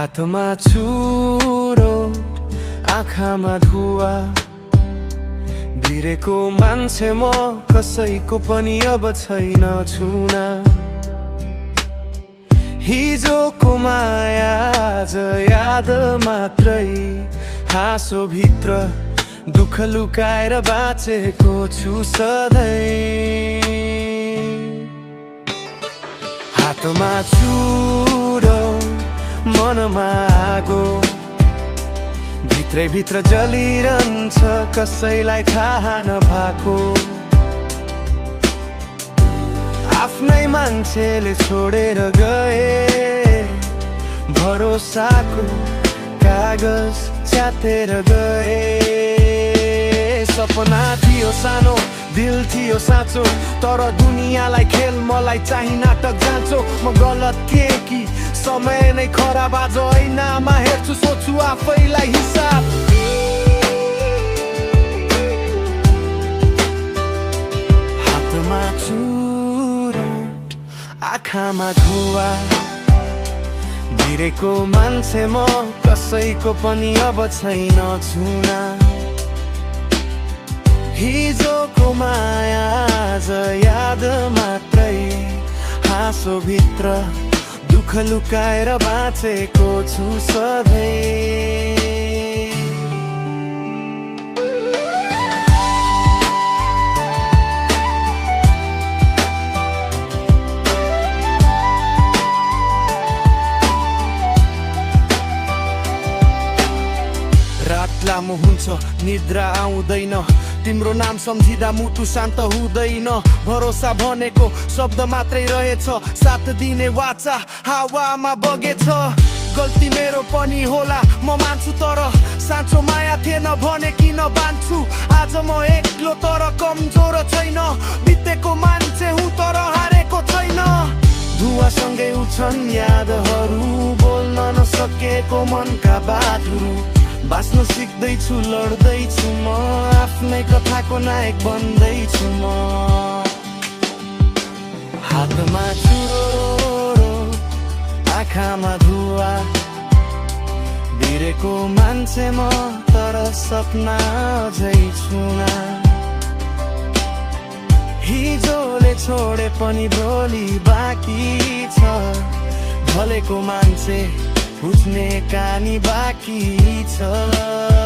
हातमा छुरो आँखामा धुवा भिरेको मान्छे म कसैको पनि अब छैन छुना हिजोको माया आज याद मात्रै हाँसो भित्र दुःख लुकाएर बाँचेको छु सधैँ हातमा छुरो मनमा आगो भित्रै भित्र जलिरहन्छ कसैलाई थाहा नभएको आफ्नै मान्छेले छोडेर गए भरोसाको कागज च्यातेर गए सपना थियो सानो दिल थियो साँचो तर दुनियाँलाई खेल मलाई चाहिँ नाटक जान्छो म गलत थिएँ कि समय नै खराब आज ऐनामा हेर्छु सोच्छु आफैलाई हिसाब हातमा छुरो आँखामा धुवा भिरेको मान्छे म कसैको पनि अब छैन छुना हिजोको माया आज याद मात्रै हाँसो भित्र दुःख लुकाएर बाँचेको छु सधैँ रात लामो हुन्छ निद्रा आउँदैन तिम्रो नाम सम्झिँदा मुटु शान्त हुँदैन भरोसा भनेको शब्द मात्रै रहेछ साथ दिने वाचा हावामा बगेछ गल्ती मेरो पनि होला म मान्छु तर साँचो माया थिएन भने किन बान्छु आज म एक्लो तर कमजोर छैन बितेको मान्छे हुँ तर हारेको छैन धुवासँगै उठ्छन् यादहरू बोल्न नसकेको मनका बातहरू बाँच्न सिक्दैछु लड्दैछु म आफ्नै कथाको नायक बन्दैछु म हातमा छुरो आँखामा धुवा भिरेको मान्छे म तर सपना अझै छुना हिजोले छोडे पनि भोलि बाँकी छ ढलेको मान्छे बुझ्ने कहानी बाँकी छ